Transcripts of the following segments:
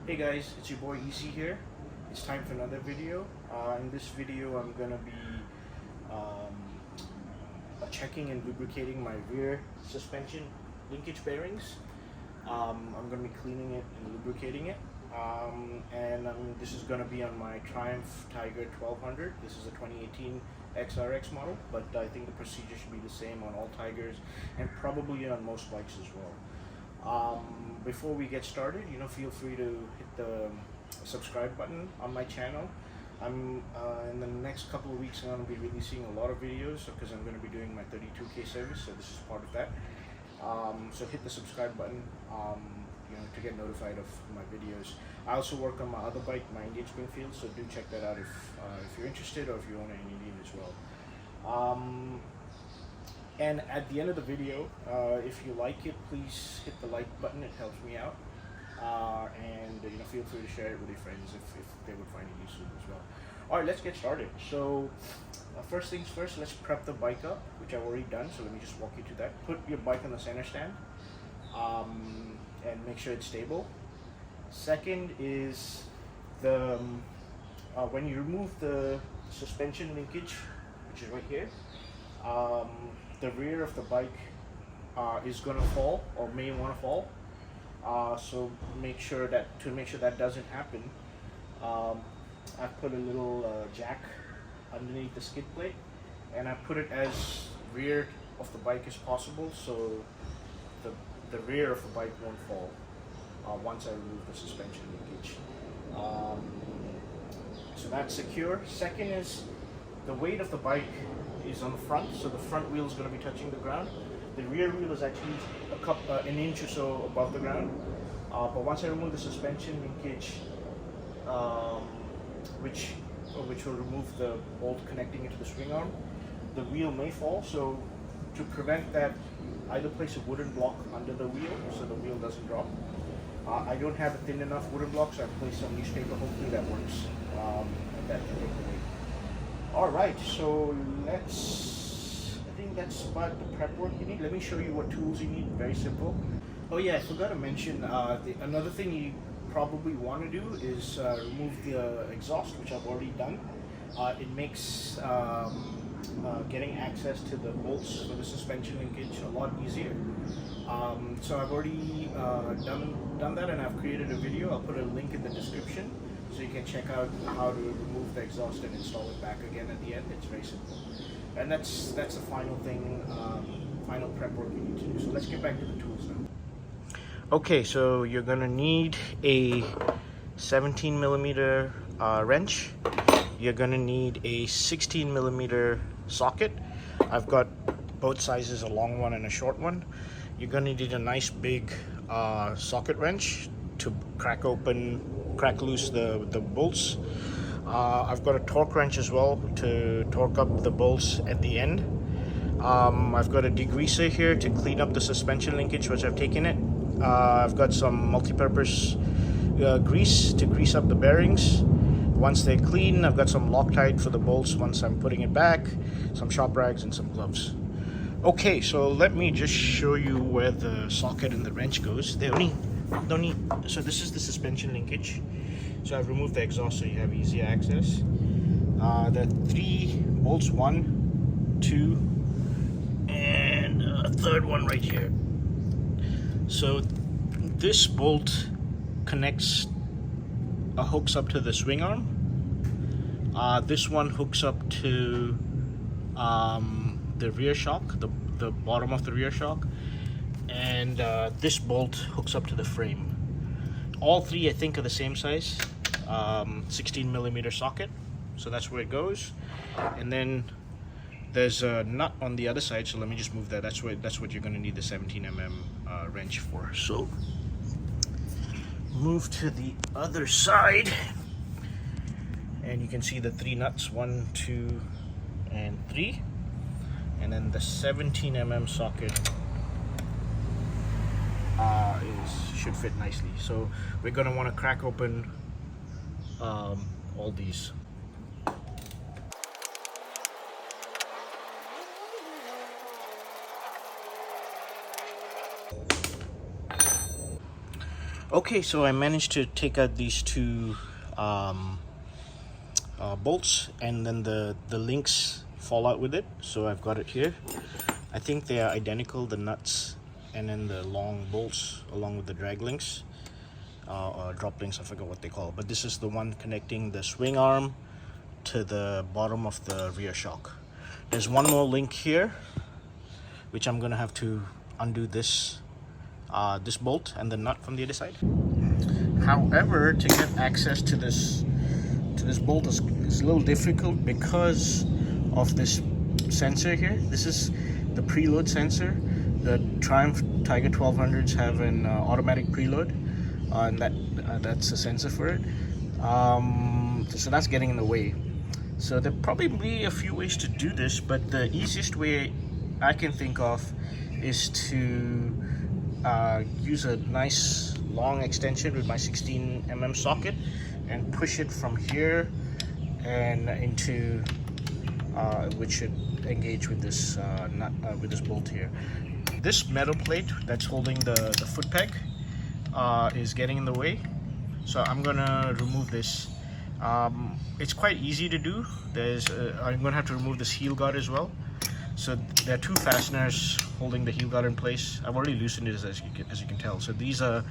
Hey guys, it's your boy Easy here. It's time for another video. In this video I'm gonna be um, checking and lubricating my rear suspension linkage bearings. I'm gonna be cleaning it and lubricating it. This is gonna be on my Triumph Tiger 1200. This is a 2018 XRX model, but I think the procedure should be the same on all Tigers and probably on most bikes as well. Before we get started, feel free to hit the subscribe button on my channel. In the next couple of weeks I'm going to be releasing a lot of videos because I'm going to be doing my 32K service, so this is part of that. So hit the subscribe button to get notified of my videos. I also work on my other bike, my Linkage Springfield, so do check that out if you're interested or if you own an Indian as well. And at the end of the video, if you like it, please hit the like button. It helps me out. And feel free to share it with your friends if they would find it useful as well. All right, let's get started. So first things first, let's prep the bike up, which I've already done. So let me just walk you through that. Put your bike on the center stand and make sure it's stable. Second is when you remove the suspension linkage, which is right here, the rear of the bike is going to fall or may want to fall. So to make sure that doesn't happen, I've put a little jack underneath the skid plate, and I put it as rear of the bike as possible, so the rear of the bike won't fall once I remove the suspension linkage. So that's secure. Second is the weight of the bike is on the front, so the front wheel is going to be touching the ground. The rear wheel is actually an inch or so above the ground. But once I remove the suspension linkage, which will remove the bolt connecting it to the swing arm, the wheel may fall. So to prevent that, either place a wooden block under the wheel so the wheel doesn't drop. I don't have a thin enough wooden block, so I place some newspaper. Hopefully that works. And that can take the weight. All right, so I think that's about the prep work you need. Let me show you what tools you need. Very simple. Oh yeah, I forgot to mention, another thing you probably want to do is remove the exhaust, which I've already done. It makes getting access to the bolts for the suspension linkage a lot easier. So I've already done that, and I've created a video. I'll put a link in the description so you can check out how to remove the exhaust and install it back again at the end. It's very simple. And that's the final thing, final prep work you need to do. So let's get back to the tools now. Okay, so you're gonna need a 17 millimeter wrench. You're gonna need a 16 millimeter socket. I've got both sizes, a long one and a short one. You're gonna need a nice big socket wrench to crack loose the bolts. I've got a torque wrench as well to torque up the bolts at the end. I've got a degreaser here to clean up the suspension linkage, which I've taken it. I've got some multi-purpose grease to grease up the bearings. Once they're clean, I've got some Loctite for the bolts once I'm putting it back, some shop rags and some gloves. Okay, so let me just show you where the socket and the wrench goes. So this is the suspension linkage. So I've removed the exhaust so you have easier access. There are 3 bolts, 1, 2, and a third one right here. So this bolt hooks up to the swing arm. This one hooks up to the rear shock, the bottom of the rear shock, and this bolt hooks up to the frame. All 3 I think are the same size, 16 millimeter socket, so that's where it goes. And then there's a nut on the other side, so let me just move that. That's what you're going to need the 17 mm wrench for. So move to the other side, and you can see the 3 nuts, 1, 2, and 3, and then the 17 mm socket should fit nicely. So we're going to want to crack open all these. Okay, so I managed to take out these two bolts, and then the links fall out with it. So I've got it here. I think they are identical, the nuts and then the long bolts along with the drag links, or drop links, I forgot what they call it. But this is the one connecting the swing arm to the bottom of the rear shock. There's one more link here, which I'm gonna have to undo this bolt and the nut from the other side. However, to get access to this bolt is a little difficult because of this sensor here. This is the preload sensor. The Triumph Tiger 1200s have an automatic preload, and that's a sensor for it. So that's getting in the way. So there'll probably be a few ways to do this, but the easiest way I can think of is to use a nice long extension with my 16mm socket and push it from here and into which should engage with this nut, with this bolt here. This metal plate that's holding the foot peg is getting in the way, so I'm gonna remove this. It's quite easy to do. I'm gonna have to remove this heel guard as well. So there are two fasteners holding the heel guard in place. I've already loosened it as you can tell. So these are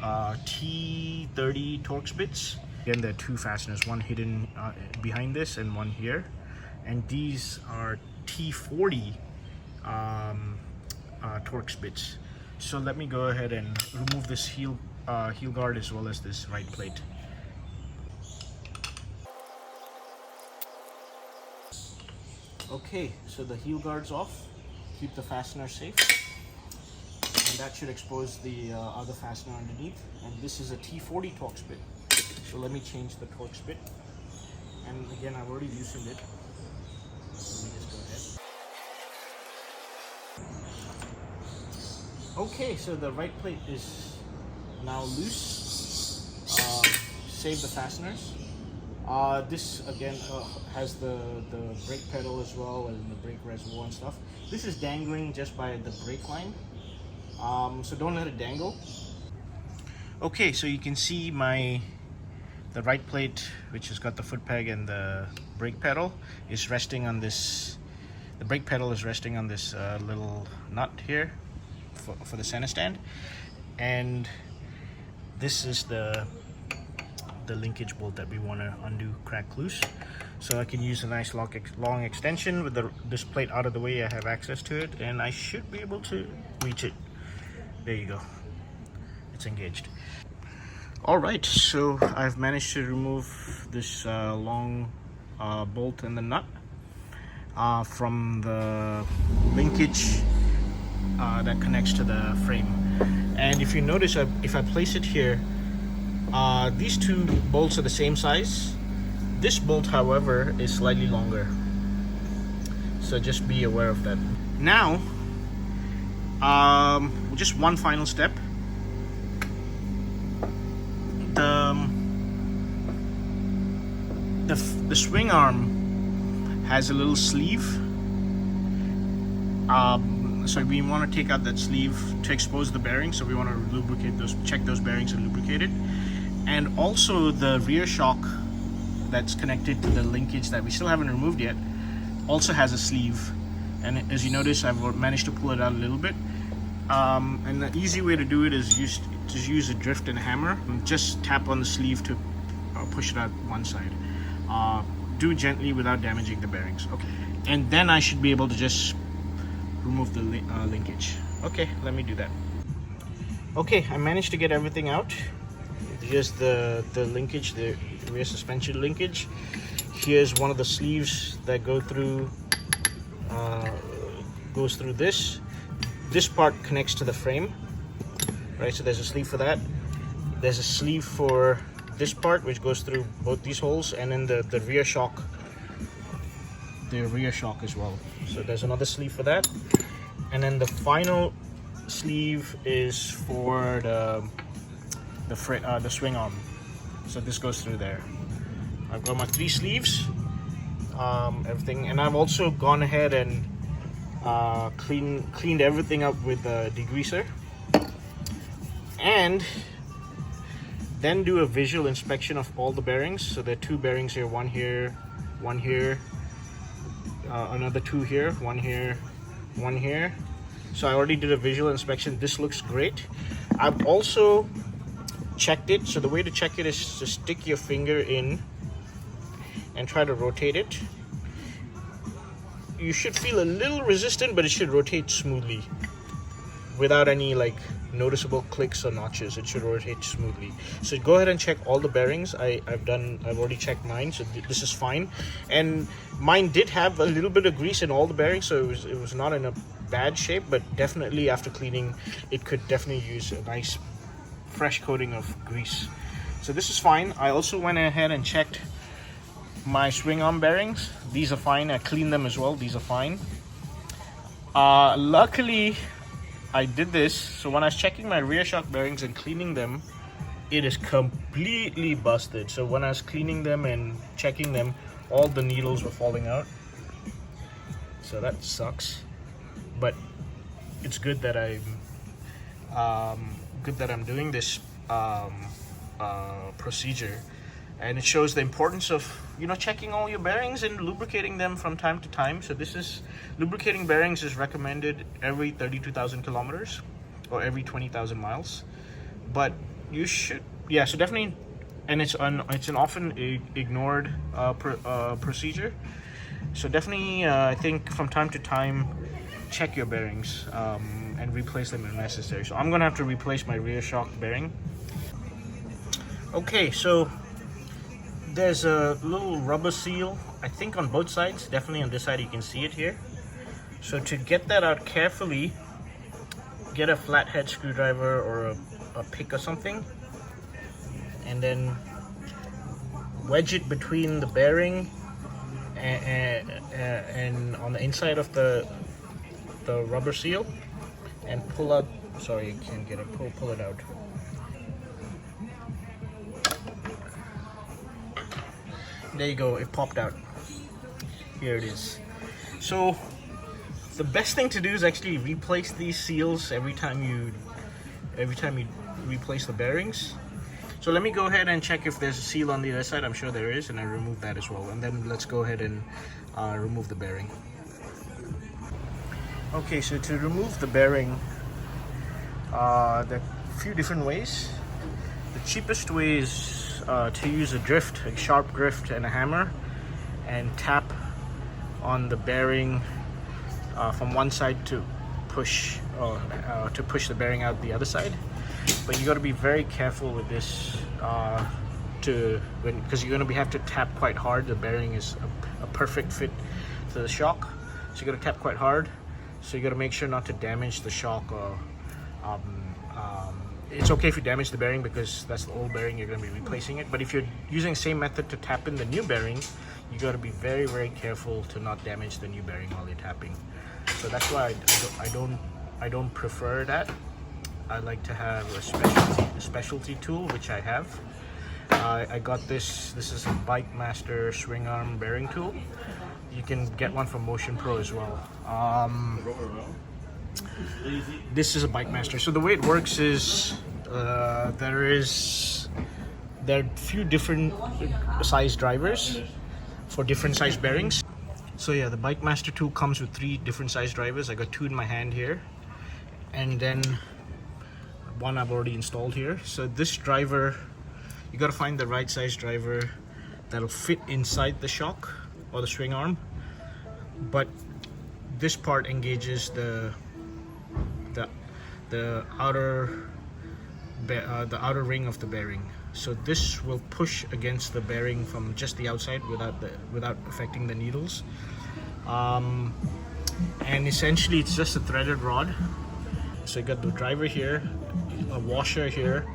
T30 Torx bits. Again, there are two fasteners, one hidden behind this and one here. And these are T40 Torx bits. So let me go ahead and remove this heel guard as well as this right plate. Okay, so the heel guard's off. Keep the fastener safe. And that should expose the other fastener underneath. And this is a T40 Torx bit. So let me change the Torx bit. And again, I've already loosened it. Let me just go ahead. Okay, so the right plate is now loose. Save the fasteners. This again has the brake pedal as well and the brake reservoir and stuff. This is dangling just by the brake line, so don't let it dangle. Okay, so you can see the right plate, which has got the foot peg and the brake pedal, is resting on this. The brake pedal is resting on this little nut here for the center stand, and this is the linkage bolt that we want to undo, crack loose. So I can use a nice long extension with this plate out of the way. I have access to it and I should be able to reach it. There you go, it's engaged. All right, so I've managed to remove this long bolt and the nut from the linkage that connects to the frame. And if you notice, if I place it here, these two bolts are the same size. This bolt, however, is slightly longer, so just be aware of that. Now, just one final step. The swing arm has a little sleeve. So we want to take out that sleeve to expose the bearings. So we want to lubricate those, check those bearings and lubricate it. And also the rear shock that's connected to the linkage that we still haven't removed yet also has a sleeve. And as you notice, I've managed to pull it out a little bit. And the easy way to do it is just use a drift and hammer and just tap on the sleeve to push it out one side. Do gently without damaging the bearings. Okay, and then I should be able to just remove the linkage. Okay, let me do that. Okay, I managed to get everything out. Here's the linkage, the rear suspension linkage. Here's one of the sleeves that goes through this. This part connects to the frame, right? So there's a sleeve for that. There's a sleeve for this part, which goes through both these holes, and then the rear shock. The rear shock as well. So there's another sleeve for that. And then the final sleeve is for the swing arm. So this goes through there. I've got my 3 sleeves, everything, and I've also gone ahead and cleaned everything up with a degreaser. And Then do a visual inspection of all the bearings. So there are 2 bearings here, one here, another 2 here, one here, one here. So I already did a visual inspection. This looks great. I've also checked it. So the way to check it is to stick your finger in and try to rotate it. You should feel a little resistant, but it should rotate smoothly without any like noticeable clicks or notches. It should rotate smoothly. So go ahead and check all the bearings. I've already checked mine, so this is fine. And mine did have a little bit of grease in all the bearings, so it was not in a bad shape, but definitely after cleaning it could definitely use a nice fresh coating of grease. So this is fine. I also went ahead and checked my swing arm bearings. These are fine. I cleaned them as well. These are fine. Luckily I did this. So when I was checking my rear shock bearings and cleaning them, it is completely busted. So when I was cleaning them and checking them, all the needles were falling out. So that sucks. But it's good that I'm doing this procedure. And it shows the importance of, you know, checking all your bearings and lubricating them from time to time. So this is, lubricating bearings is recommended every 32,000 kilometers or every 20,000 miles. But you should, yeah, so definitely, and it's an often ignored procedure. So definitely, I think from time to time, check your bearings and replace them if necessary. So I'm gonna have to replace my rear shock bearing. Okay, so there's a little rubber seal, I think on both sides. Definitely on this side, you can see it here. So to get that out carefully, get a flathead screwdriver or a pick or something, and then wedge it between the bearing and on the inside of the rubber seal, and pull out. Sorry, you can't get it. Pull it out. There you go, it popped out. Here it is. So the best thing to do is actually replace these seals every time you replace the bearings. So let me go ahead and check if there's a seal on the other side. I'm sure there is, and I removed that as well. And then let's go ahead and remove the bearing. Okay, so to remove the bearing, there are a few different ways. The cheapest way is to use a sharp drift and a hammer, and tap on the bearing from one side to push the bearing out the other side. But you got to be very careful with this because you're going to have to tap quite hard. The bearing is a perfect fit to the shock, so you got to tap quite hard. So you got to make sure not to damage the shock. Or it's okay if you damage the bearing because that's the old bearing, you're going to be replacing it. But if you're using the same method to tap in the new bearing, you got to be very, very careful to not damage the new bearing while you're tapping. So that's why I don't prefer that. I like to have a specialty tool, which I have. I got this. This is a Bike Master swing arm bearing tool. You can get one from Motion Pro as well. This is a Bike Master. So the way it works is there are a few different size drivers for different size bearings. So yeah, the Bike Master tool comes with 3 different size drivers. I got 2 in my hand here, and then one I've already installed here. So this driver, you got to find the right size driver that'll fit inside the shock or the swing arm, but this part engages the outer ring of the bearing. So this will push against the bearing from just the outside without affecting the needles. And essentially it's just a threaded rod. So you got the driver here, a washer here,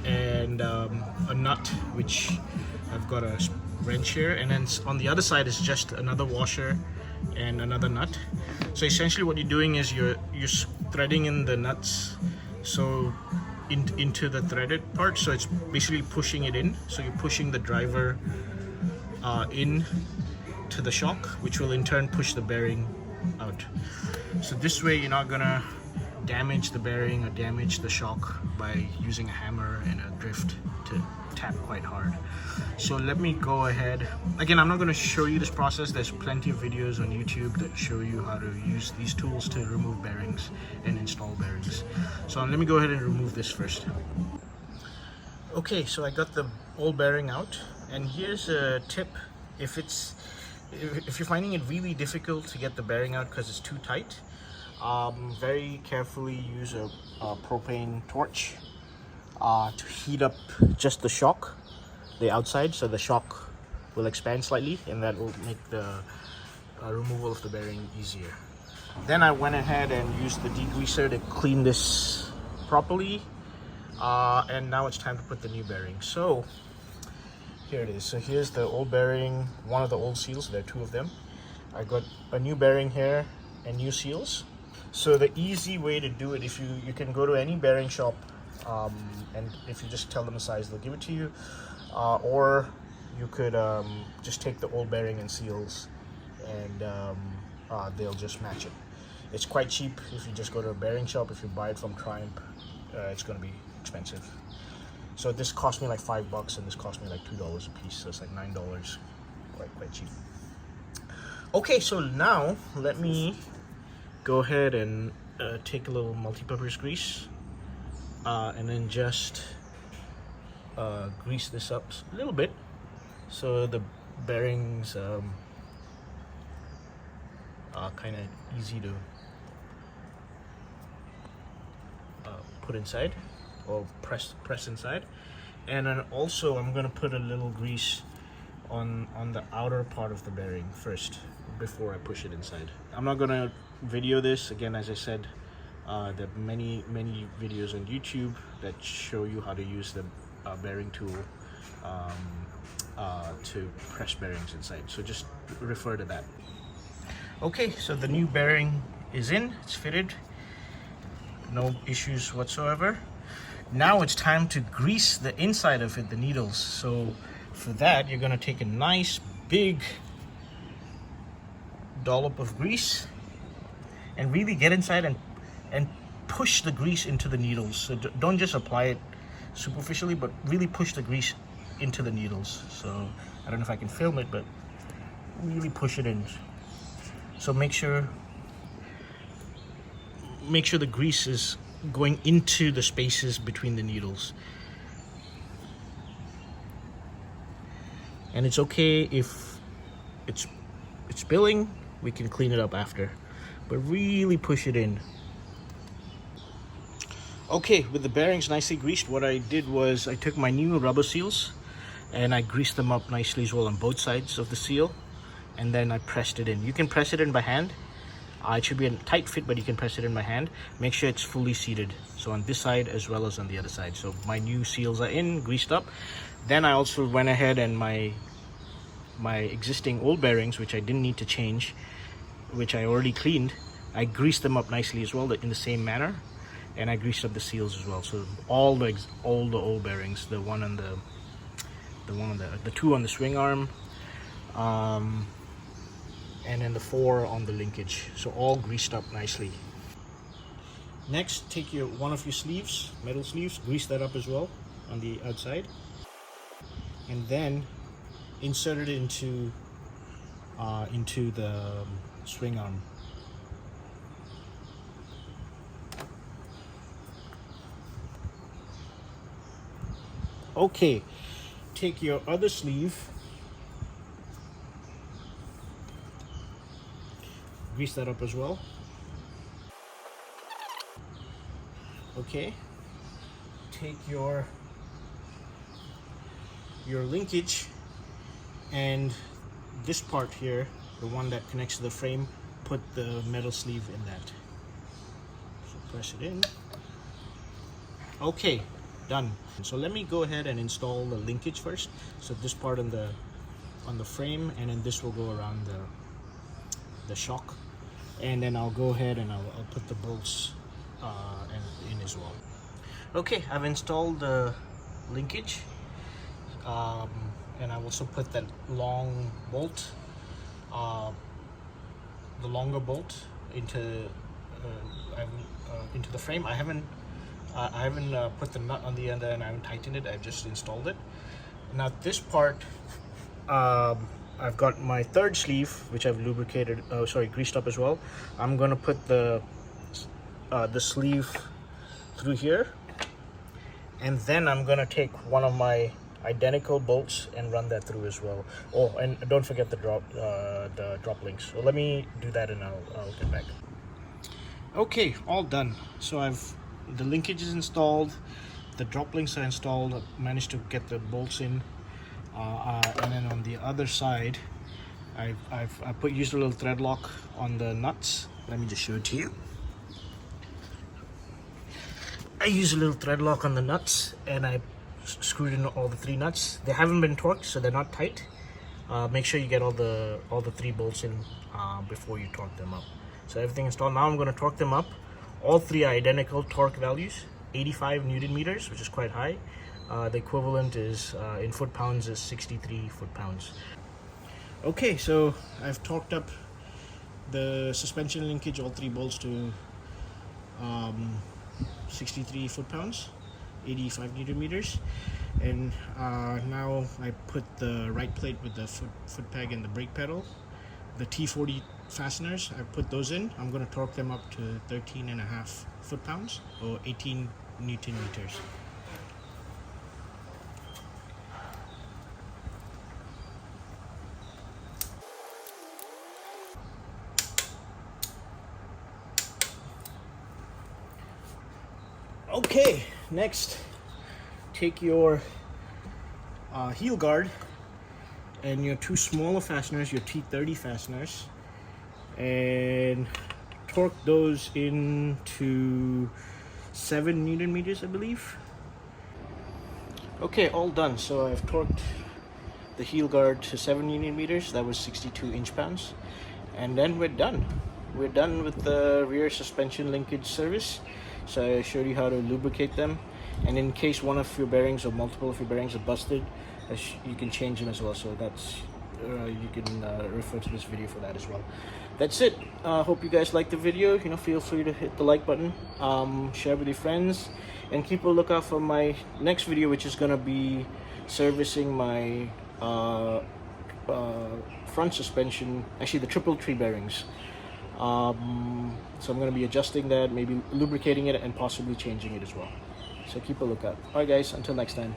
and a nut, which I've got a wrench here, and then on the other side is just another washer and another nut. So essentially what you're doing is you're threading in the nuts into the threaded part, so it's basically pushing it in. So you're pushing the driver in to the shock, which will in turn push the bearing out. So this way you're not gonna damage the bearing or damage the shock by using a hammer and a drift to tap quite hard. So let me go ahead. Again, I'm not going to show you this process. There's plenty of videos on YouTube that show you how to use these tools to remove bearings and install bearings. So let me go ahead and remove this first. Okay, so I got the old bearing out, and here's a tip. If you're finding it really difficult to get the bearing out because it's too tight, very carefully use a propane torch to heat up just the shock, the outside, so the shock will expand slightly, and that will make the removal of the bearing easier. Then I went ahead and used the degreaser to clean this properly, and now it's time to put the new bearing. So here it is. So here's the old bearing, one of the old seals. There are two of them. I got a new bearing here and new seals. So the easy way to do it, if you can go to any bearing shop, and if you just tell them the size, they'll give it to you, or you could just take the old bearing and seals, and they'll just match it. It's quite cheap if you just go to a bearing shop. If you buy it from Triumph, it's going to be expensive. So this cost me like $5, and this cost me like $2 a piece, so it's like $9, quite cheap. Okay, so now let me go ahead and take a little multi-purpose grease, and then just grease this up a little bit so the bearings are kind of easy to put inside or press inside. And then also I'm going to put a little grease on the outer part of the bearing first before I push it inside. I'm not going to video this again. As I said, there are many videos on YouTube that show you how to use the bearing tool to press bearings inside, so just refer to that. Okay, so the new bearing is in, it's fitted, no issues whatsoever. Now it's time to grease the inside of it, the needles. So for that, you're going to take a nice big dollop of grease and really get inside and push the grease into the needles. So don't just apply it superficially, but really push the grease into the needles. So I don't know if I can film it, but really push it in. So make sure the grease is going into the spaces between the needles. And it's okay if it's spilling, we can clean it up after, but really push it in. Okay, with the bearings nicely greased, what I did was I took my new rubber seals and I greased them up nicely as well on both sides of the seal, and then I pressed it in. You can press it in by hand. It should be a tight fit, but you can press it in by hand. Make sure it's fully seated, so on this side as well as on the other side. So my new seals are in, greased up. Then I also went ahead and my existing old bearings, which I didn't need to change, which I already cleaned, I greased them up nicely as well in the same manner, and I greased up the seals as well. So all the old bearings, the two on the swing arm, and then the 4 on the linkage, so all greased up nicely. Next, take one of your sleeves, metal sleeves, grease that up as well on the outside, and then insert it into the swing arm. Okay, take your other sleeve, grease that up as well. Okay, take your linkage and this part here, the one that connects to the frame, put the metal sleeve in that. So press it in. Okay, done. So let me go ahead and install the linkage first. So this part on the frame, and then this will go around the shock, and then I'll go ahead and I'll put the bolts in as well. Okay, I've installed the linkage, and I also put that long bolt, the longer bolt into the frame. I haven't I haven't put the nut on the end and I haven't tightened it. I've just installed it. Now this part, I've got my third sleeve, which I've lubricated, greased up as well. I'm gonna put the sleeve through here, and then I'm gonna take one of my identical bolts and run that through as well. Oh, and don't forget the drop links. So let me do that and I'll get back. Okay, all done. So the linkage is installed, the drop links are installed. I've managed to get the bolts in, and then on the other side, I used a little thread lock on the nuts. Let me just show it to you. I use a little thread lock on the nuts, and I screwed in all the 3 nuts. They haven't been torqued, so they're not tight. Make sure you get all the 3 bolts in before you torque them up. So everything installed. Now I'm going to torque them up. All 3 are identical torque values, 85 Newton meters, which is quite high. The equivalent is in foot-pounds is 63 foot-pounds. Okay, so I've torqued up the suspension linkage, all 3 bolts to 63 foot-pounds, 85 Newton meters, and now I put the right plate with the foot peg and the brake pedal, the T40 fasteners. I put those in. I'm going to torque them up to 13.5 foot-pounds or 18 Newton meters. Okay, next, take your heel guard and your 2 smaller fasteners, your T30 fasteners, and torque those into 7 Newton meters, I believe. Okay, all done. So I've torqued the heel guard to 7 Newton meters. That was 62 inch-pounds, and then we're done. We're done with the rear suspension linkage service. So I showed you how to lubricate them, and in case one of your bearings or multiple of your bearings are busted, you can change them as well. So that's you can refer to this video for that as well. That's it. Hope you guys liked the video. Feel free to hit the like button, share with your friends, and keep a lookout for my next video, which is going to be servicing my front suspension, actually the triple tree bearings. So I'm going to be adjusting that, maybe lubricating it, and possibly changing it as well. So keep a lookout. Alright guys, until next time.